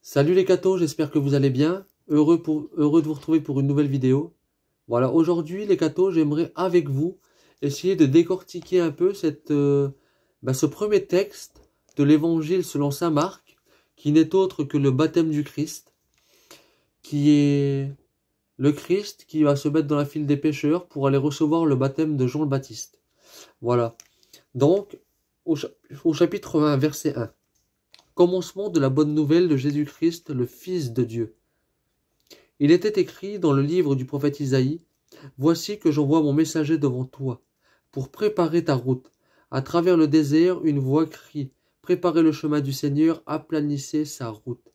Salut les cathos, j'espère que vous allez bien. Heureux de vous retrouver pour une nouvelle vidéo. Voilà, aujourd'hui les cathos, j'aimerais avec vous essayer de décortiquer un peu ce premier texte de l'évangile selon saint Marc, qui n'est autre que le baptême du Christ, qui est le Christ qui va se mettre dans la file des pécheurs pour aller recevoir le baptême de Jean le Baptiste. Voilà, donc au chapitre 1, verset 1. Commencement de la bonne nouvelle de Jésus-Christ, le Fils de Dieu. Il était écrit dans le livre du prophète Isaïe, « Voici que j'envoie mon messager devant toi, pour préparer ta route. À travers le désert, une voix crie, préparez le chemin du Seigneur, aplanissez sa route. »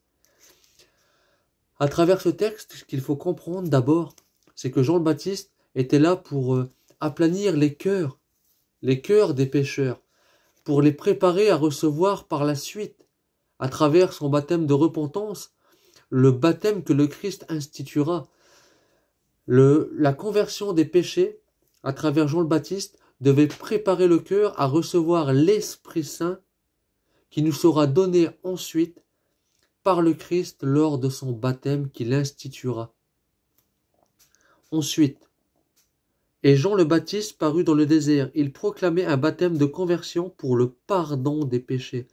À travers ce texte, ce qu'il faut comprendre d'abord, c'est que Jean le Baptiste était là pour aplanir les cœurs des pécheurs, pour les préparer à recevoir par la suite, à travers son baptême de repentance, le baptême que le Christ instituera. La conversion des péchés, à travers Jean le Baptiste, devait préparer le cœur à recevoir l'Esprit Saint qui nous sera donné ensuite par le Christ lors de son baptême qu'il instituera. Ensuite, et Jean le Baptiste parut dans le désert. Il proclamait un baptême de conversion pour le pardon des péchés.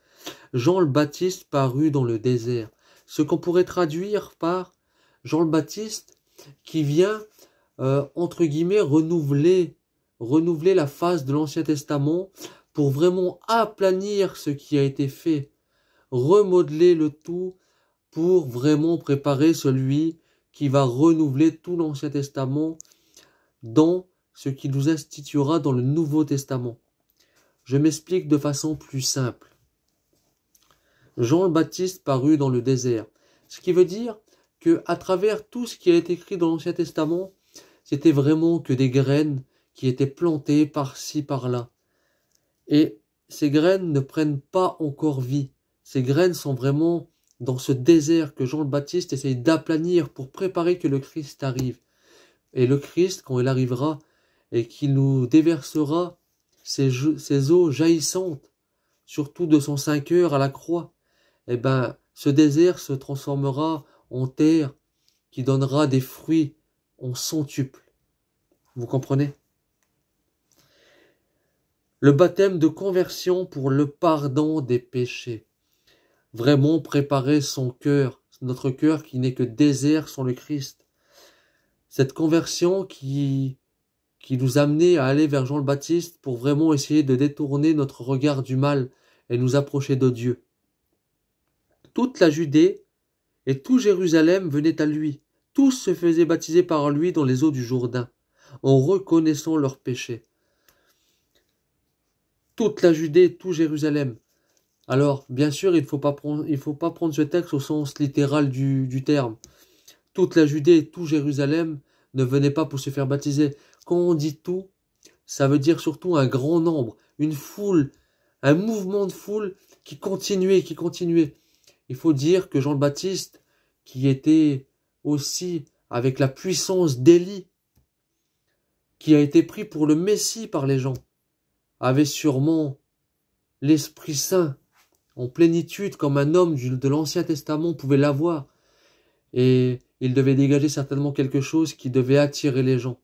Jean le Baptiste parut dans le désert. Ce qu'on pourrait traduire par Jean le Baptiste qui vient, entre guillemets, renouveler la phase de l'Ancien Testament pour vraiment aplanir ce qui a été fait, remodeler le tout pour vraiment préparer celui qui va renouveler tout l'Ancien Testament dans ce qui nous instituera dans le Nouveau Testament. Je m'explique de façon plus simple. Jean le Baptiste parut dans le désert. Ce qui veut dire que à travers tout ce qui a été écrit dans l'Ancien Testament, c'était vraiment que des graines qui étaient plantées par-ci, par-là. Et ces graines ne prennent pas encore vie. Ces graines sont vraiment dans ce désert que Jean le Baptiste essaye d'aplanir pour préparer que le Christ arrive. Et le Christ, quand il arrivera, et qu'il nous déversera ces eaux jaillissantes, surtout de son sein cœur à la croix, eh ben, ce désert se transformera en terre qui donnera des fruits en centuple. Vous comprenez? Le baptême de conversion pour le pardon des péchés. Vraiment préparer son cœur, notre cœur qui n'est que désert sans le Christ. Cette conversion qui nous amenait à aller vers Jean le Baptiste pour vraiment essayer de détourner notre regard du mal et nous approcher de Dieu. Toute la Judée et tout Jérusalem venaient à lui. Tous se faisaient baptiser par lui dans les eaux du Jourdain, en reconnaissant leurs péchés. Toute la Judée, tout Jérusalem. Alors, bien sûr, il faut pas prendre ce texte au sens littéral du terme. Toute la Judée et tout Jérusalem ne venaient pas pour se faire baptiser. Quand on dit tout, ça veut dire surtout un grand nombre, une foule, un mouvement de foule qui continuait. Il faut dire que Jean le Baptiste, qui était aussi avec la puissance d'Élie, qui a été pris pour le Messie par les gens, avait sûrement l'Esprit Saint en plénitude comme un homme de l'Ancien Testament pouvait l'avoir. Et il devait dégager certainement quelque chose qui devait attirer les gens.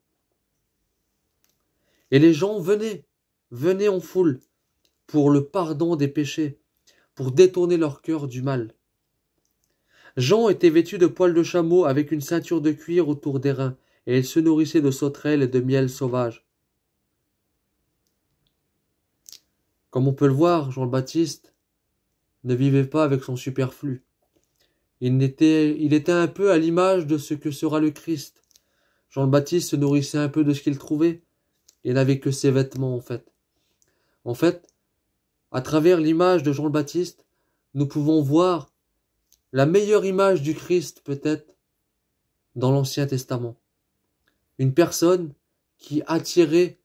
Et les gens venaient en foule pour le pardon des péchés, pour détourner leur cœur du mal. Jean était vêtu de poils de chameau avec une ceinture de cuir autour des reins, et il se nourrissait de sauterelles et de miel sauvage. Comme on peut le voir, Jean le Baptiste ne vivait pas avec son superflu. Il était un peu à l'image de ce que sera le Christ. Jean le Baptiste se nourrissait un peu de ce qu'il trouvait, et n'avait que ses vêtements en fait. En fait, à travers l'image de Jean le Baptiste, nous pouvons voir la meilleure image du Christ peut-être dans l'Ancien Testament. Une personne qui attirait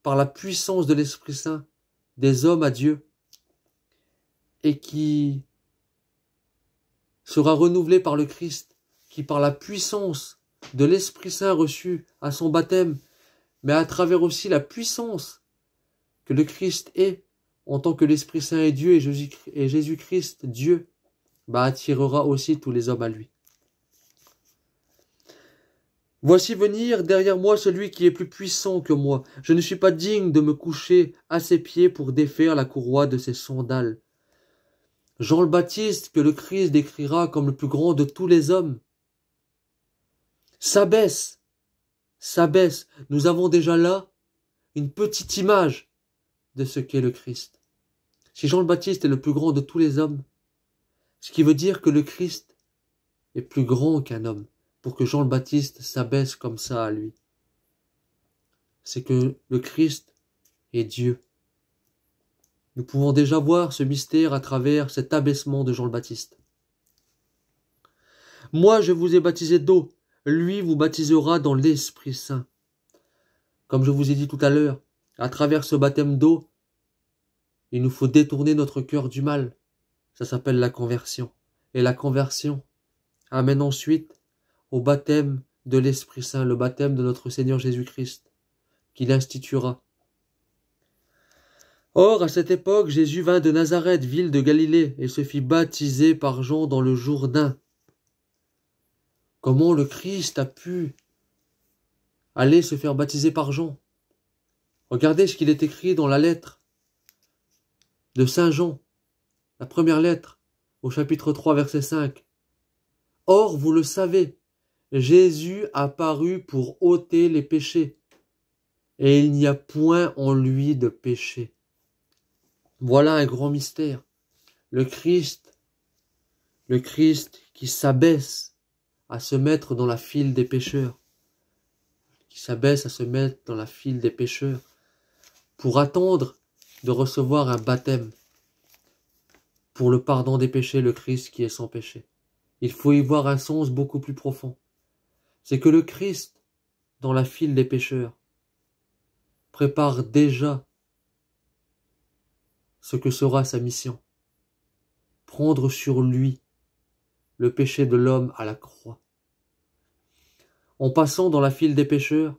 par la puissance de l'Esprit Saint des hommes à Dieu et qui sera renouvelé par le Christ, qui par la puissance de l'Esprit Saint reçu à son baptême, mais à travers aussi la puissance que le Christ est, en tant que l'Esprit Saint est Dieu et Jésus-Christ Dieu, attirera aussi tous les hommes à lui. Voici venir derrière moi celui qui est plus puissant que moi. Je ne suis pas digne de me coucher à ses pieds pour défaire la courroie de ses sandales. Jean le Baptiste, que le Christ décrira comme le plus grand de tous les hommes, s'abaisse. Nous avons déjà là une petite image de ce qu'est le Christ. Si Jean le Baptiste est le plus grand de tous les hommes, ce qui veut dire que le Christ est plus grand qu'un homme, pour que Jean le Baptiste s'abaisse comme ça à lui. C'est que le Christ est Dieu. Nous pouvons déjà voir ce mystère à travers cet abaissement de Jean le Baptiste. Moi, je vous ai baptisé d'eau, lui vous baptisera dans l'Esprit Saint. Comme je vous ai dit tout à l'heure, à travers ce baptême d'eau, il nous faut détourner notre cœur du mal. Ça s'appelle la conversion. Et la conversion amène ensuite au baptême de l'Esprit Saint, le baptême de notre Seigneur Jésus-Christ, qu'il instituera. Or, à cette époque, Jésus vint de Nazareth, ville de Galilée, et se fit baptiser par Jean dans le Jourdain. Comment le Christ a pu aller se faire baptiser par Jean? Regardez ce qu'il est écrit dans la lettre de Saint Jean, la première lettre, au chapitre 3, verset 5. Or, vous le savez, Jésus apparut pour ôter les péchés, et il n'y a point en lui de péché. Voilà un grand mystère. Le Christ qui s'abaisse à se mettre dans la file des pécheurs, pour attendre de recevoir un baptême pour le pardon des péchés, le Christ qui est sans péché. Il faut y voir un sens beaucoup plus profond. C'est que le Christ, dans la file des pécheurs, prépare déjà ce que sera sa mission. Prendre sur lui le péché de l'homme à la croix. En passant dans la file des pécheurs,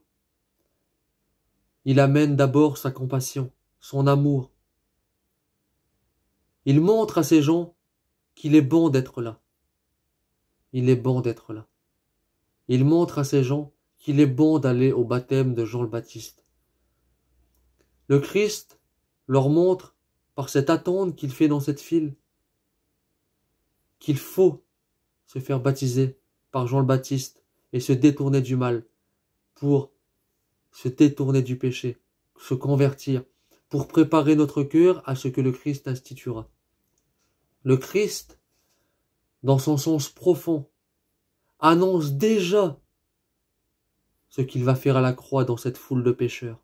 il amène d'abord sa compassion, son amour. Il montre à ces gens qu'il est bon d'être là. Il est bon d'être là. Il montre à ces gens qu'il est bon d'aller au baptême de Jean le Baptiste. Le Christ leur montre, par cette attente qu'il fait dans cette file, qu'il faut se faire baptiser par Jean le Baptiste et se détourner du mal pour se détourner du péché, se convertir, pour préparer notre cœur à ce que le Christ instituera. Le Christ, dans son sens profond, annonce déjà ce qu'il va faire à la croix dans cette foule de pécheurs.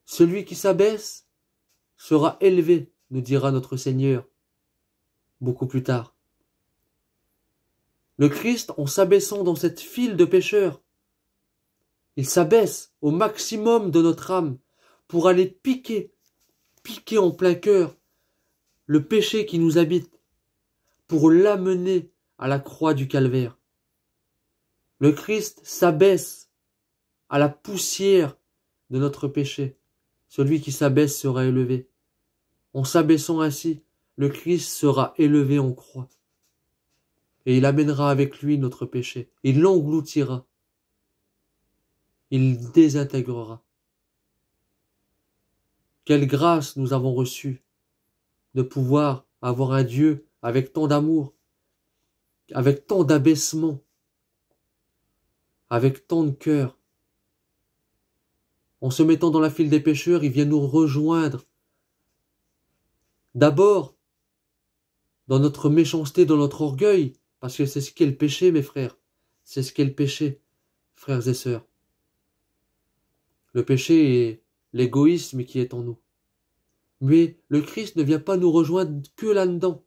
Celui qui s'abaisse sera élevé, nous dira notre Seigneur beaucoup plus tard. Le Christ, en s'abaissant dans cette file de pécheurs, il s'abaisse au maximum de notre âme pour aller piquer en plein cœur le péché qui nous habite, pour l'amener à la croix du calvaire. Le Christ s'abaisse à la poussière de notre péché. Celui qui s'abaisse sera élevé. En s'abaissant ainsi, le Christ sera élevé en croix. Et il amènera avec lui notre péché. Il l'engloutira. Il désintégrera. Quelle grâce nous avons reçue de pouvoir avoir un Dieu avec tant d'amour, avec tant d'abaissement, avec tant de cœur. En se mettant dans la file des pécheurs, il vient nous rejoindre. D'abord, dans notre méchanceté, dans notre orgueil, parce que c'est ce qu'est le péché, mes frères. C'est ce qu'est le péché, frères et sœurs. Le péché est l'égoïsme qui est en nous. Mais le Christ ne vient pas nous rejoindre que là-dedans.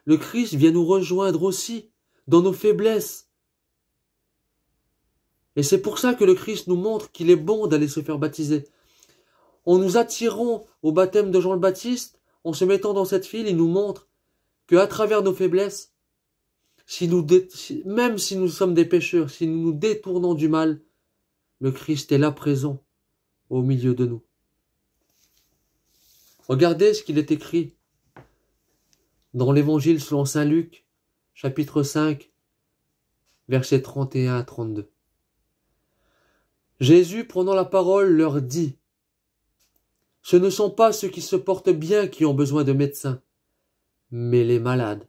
Le Christ vient nous rejoindre aussi dans nos faiblesses. Et c'est pour ça que le Christ nous montre qu'il est bon d'aller se faire baptiser. En nous attirant au baptême de Jean le Baptiste, en se mettant dans cette file, il nous montre qu'à travers nos faiblesses, même si nous sommes des pécheurs, si nous nous détournons du mal, le Christ est là présent au milieu de nous. Regardez ce qu'il est écrit dans l'Évangile selon saint Luc, chapitre 5, versets 31 à 32. Jésus, prenant la parole, leur dit: « Ce ne sont pas ceux qui se portent bien qui ont besoin de médecins, mais les malades.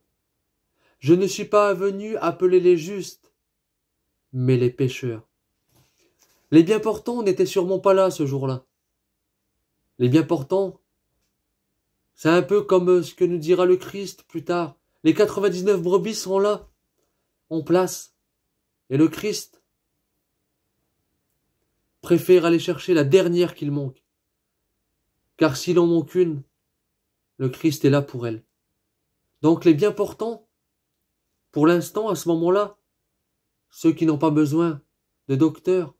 Je ne suis pas venu appeler les justes, mais les pécheurs. » Les bien portants n'étaient sûrement pas là ce jour-là. Les bien portants, c'est un peu comme ce que nous dira le Christ plus tard. Les 99 brebis sont là, en place. Et le Christ préfère aller chercher la dernière qu'il manque. Car s'il en manque une, le Christ est là pour elle. Donc les bien portants, pour l'instant, à ce moment-là, ceux qui n'ont pas besoin de docteurs,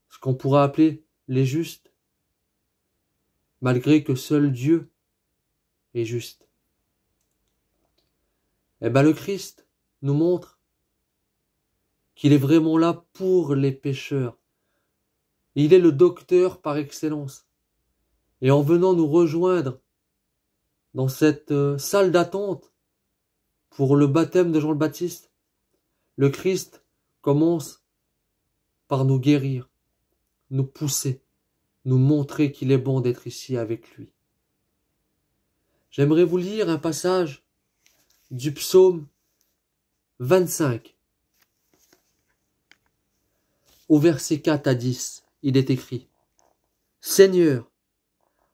ce qu'on pourra appeler les justes, malgré que seul Dieu est juste. Eh bien le Christ nous montre qu'il est vraiment là pour les pécheurs. Il est le docteur par excellence. Et en venant nous rejoindre dans cette salle d'attente pour le baptême de Jean le Baptiste, le Christ commence par nous guérir, nous pousser, nous montrer qu'il est bon d'être ici avec lui. J'aimerais vous lire un passage du psaume 25. Au verset 4 à 10, il est écrit: « Seigneur,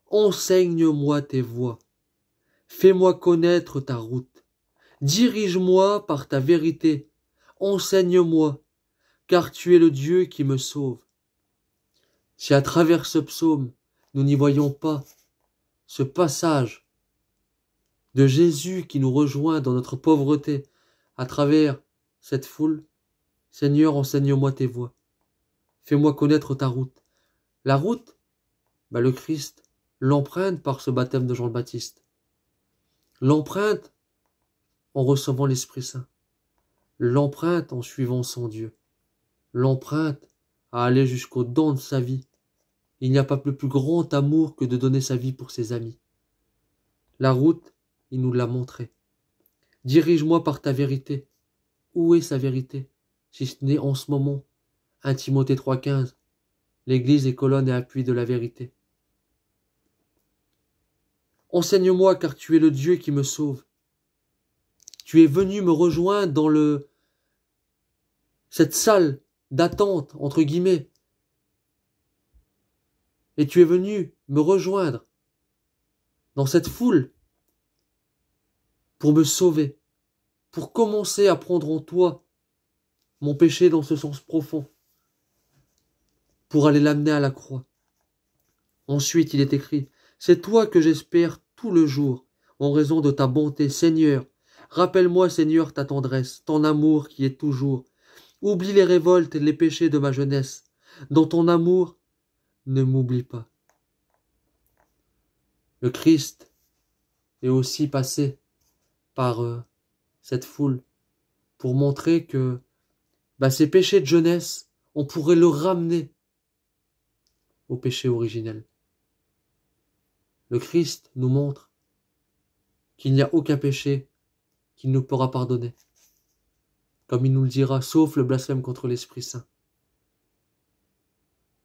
enseigne-moi tes voies, fais-moi connaître ta route, dirige-moi par ta vérité, enseigne-moi, car tu es le Dieu qui me sauve. » Si à travers ce psaume, nous n'y voyons pas ce passage de Jésus qui nous rejoint dans notre pauvreté à travers cette foule, Seigneur, enseigne-moi tes voies. Fais-moi connaître ta route. La route, le Christ l'emprunte par ce baptême de Jean le Baptiste. L'emprunte en recevant l'Esprit Saint. L'emprunte en suivant son Dieu. L'emprunte à aller jusqu'au don de sa vie. Il n'y a pas le plus grand amour que de donner sa vie pour ses amis. La route, il nous l'a montrée. Dirige-moi par ta vérité. Où est sa vérité, si ce n'est en ce moment? 1 Timothée 3,15. L'Église est colonne et appui de la vérité. Enseigne-moi, car tu es le Dieu qui me sauve. Tu es venu me rejoindre dans cette salle d'attente, entre guillemets. Et tu es venu me rejoindre dans cette foule pour me sauver, pour commencer à prendre en toi mon péché dans ce sens profond, pour aller l'amener à la croix. Ensuite, il est écrit: « C'est toi que j'espère tout le jour, en raison de ta bonté, Seigneur. Rappelle-moi, Seigneur, ta tendresse, ton amour qui est toujours. Oublie les révoltes et les péchés de ma jeunesse. Dans ton amour, ne m'oublie pas. » Le Christ est aussi passé par cette foule pour montrer que ces péchés de jeunesse, on pourrait le ramener au péché originel. Le Christ nous montre qu'il n'y a aucun péché qu'il nous pourra pardonner, comme il nous le dira, sauf le blasphème contre l'Esprit Saint.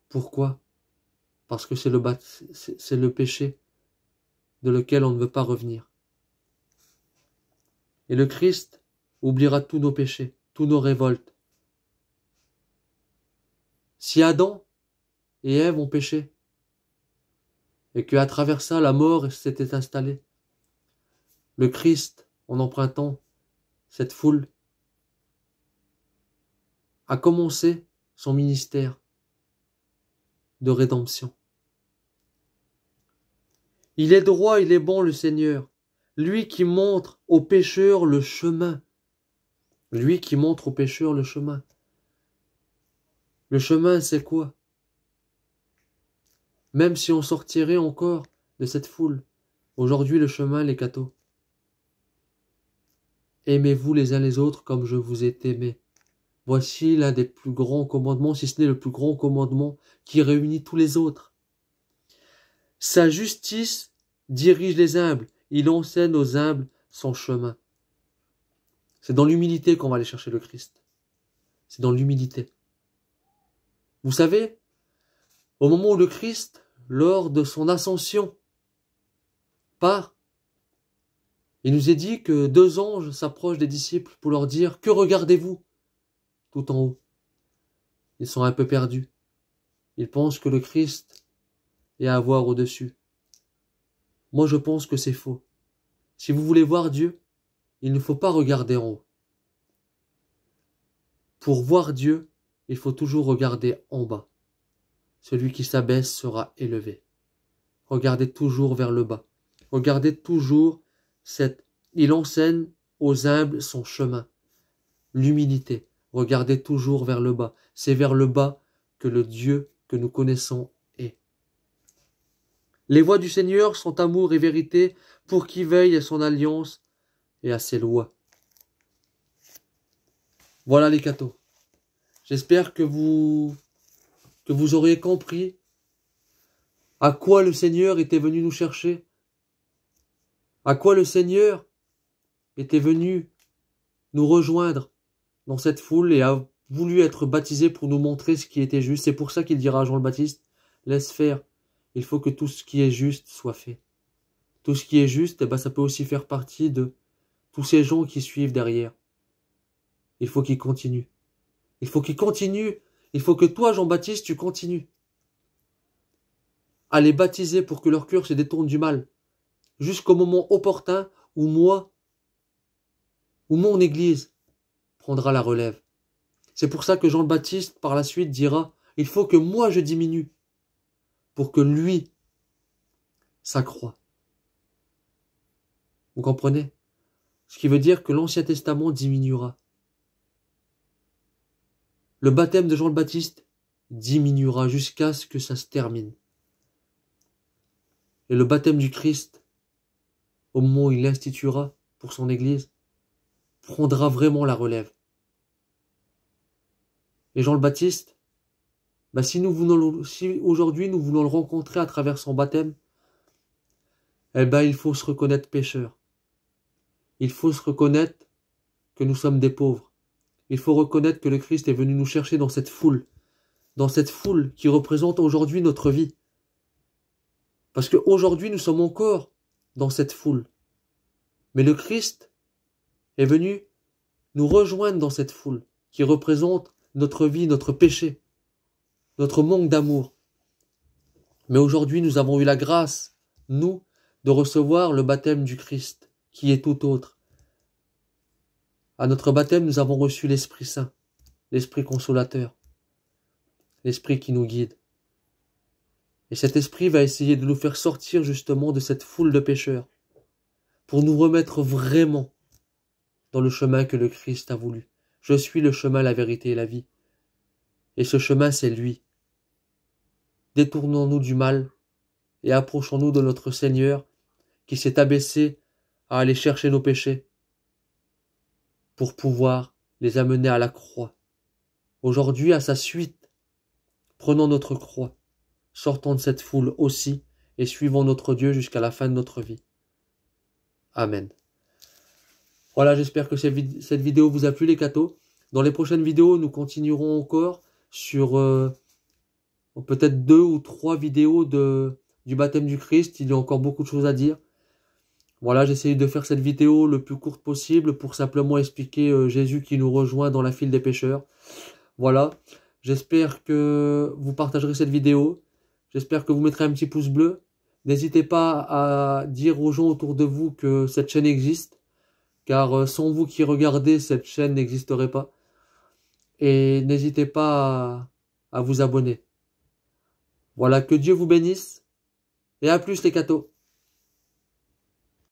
Pourquoi? Parce que c'est le péché de lequel on ne veut pas revenir. Et le Christ oubliera tous nos péchés, tous nos révoltes. Si Adam et Ève ont péché, et qu'à travers ça, la mort s'était installée, le Christ, en empruntant cette foule, a commencé son ministère de rédemption. Il est droit, il est bon, le Seigneur, lui qui montre aux pécheurs le chemin. Lui qui montre aux pécheurs le chemin. Le chemin, c'est quoi? Même si on sortirait encore de cette foule, aujourd'hui le chemin, les cathos. Aimez-vous les uns les autres comme je vous ai aimé. Voici l'un des plus grands commandements, si ce n'est le plus grand commandement qui réunit tous les autres. Sa justice dirige les humbles. Il enseigne aux humbles son chemin. C'est dans l'humilité qu'on va aller chercher le Christ. C'est dans l'humilité. Vous savez, au moment où le Christ, lors de son ascension, part, il nous est dit que 2 anges s'approchent des disciples pour leur dire « Que regardez-vous » tout en haut. Ils sont un peu perdus. Ils pensent que le Christ est à voir au-dessus. Moi, je pense que c'est faux. Si vous voulez voir Dieu, il ne faut pas regarder en haut. Pour voir Dieu, il faut toujours regarder en bas. Celui qui s'abaisse sera élevé. Regardez toujours vers le bas. Regardez toujours il enseigne aux humbles son chemin. L'humilité. Regardez toujours vers le bas. C'est vers le bas que le Dieu que nous connaissons est. Les voies du Seigneur sont amour et vérité pour qui veille à son alliance et à ses lois. Voilà les cathos. J'espère que vous aurez compris à quoi le Seigneur était venu nous chercher, à quoi le Seigneur était venu nous rejoindre dans cette foule et a voulu être baptisé pour nous montrer ce qui était juste. C'est pour ça qu'il dira à Jean le Baptiste, laisse faire, il faut que tout ce qui est juste soit fait. Tout ce qui est juste, ça peut aussi faire partie de tous ces gens qui suivent derrière. Il faut qu'ils continuent. Il faut qu'ils continuent. Il faut que toi, Jean-Baptiste, tu continues à les baptiser pour que leur cœur se détourne du mal. Jusqu'au moment opportun où mon Église prendra la relève. C'est pour ça que Jean le Baptiste, par la suite, dira, il faut que moi je diminue pour que lui s'accroît. Vous comprenez? Ce qui veut dire que l'Ancien Testament diminuera. Le baptême de Jean le Baptiste diminuera jusqu'à ce que ça se termine. Et le baptême du Christ, au moment où il l'instituera pour son Église, prendra vraiment la relève. Et Jean le Baptiste, si aujourd'hui nous voulons le rencontrer à travers son baptême, il faut se reconnaître pécheur. Il faut se reconnaître que nous sommes des pauvres. Il faut reconnaître que le Christ est venu nous chercher dans cette foule qui représente aujourd'hui notre vie. Parce qu'aujourd'hui nous sommes encore dans cette foule. Mais le Christ est venu nous rejoindre dans cette foule qui représente notre vie, notre péché, notre manque d'amour. Mais aujourd'hui, nous avons eu la grâce, nous, de recevoir le baptême du Christ, qui est tout autre. À notre baptême, nous avons reçu l'Esprit Saint, l'Esprit consolateur, l'Esprit qui nous guide. Et cet Esprit va essayer de nous faire sortir justement de cette foule de pécheurs, pour nous remettre vraiment dans le chemin que le Christ a voulu. Je suis le chemin, la vérité et la vie. Et ce chemin, c'est lui. Détournons-nous du mal et approchons-nous de notre Seigneur qui s'est abaissé à aller chercher nos péchés pour pouvoir les amener à la croix. Aujourd'hui, à sa suite, prenons notre croix, sortons de cette foule aussi et suivons notre Dieu jusqu'à la fin de notre vie. Amen. Voilà, j'espère que cette vidéo vous a plu les cathos. Dans les prochaines vidéos, nous continuerons encore sur peut-être 2 ou 3 vidéos du baptême du Christ. Il y a encore beaucoup de choses à dire. Voilà, j'ai essayé de faire cette vidéo le plus courte possible pour simplement expliquer Jésus qui nous rejoint dans la file des pécheurs. Voilà, j'espère que vous partagerez cette vidéo. J'espère que vous mettrez un petit pouce bleu. N'hésitez pas à dire aux gens autour de vous que cette chaîne existe. Car sans vous qui regardez, cette chaîne n'existerait pas. Et n'hésitez pas à vous abonner. Voilà, que Dieu vous bénisse. Et à plus les cathos.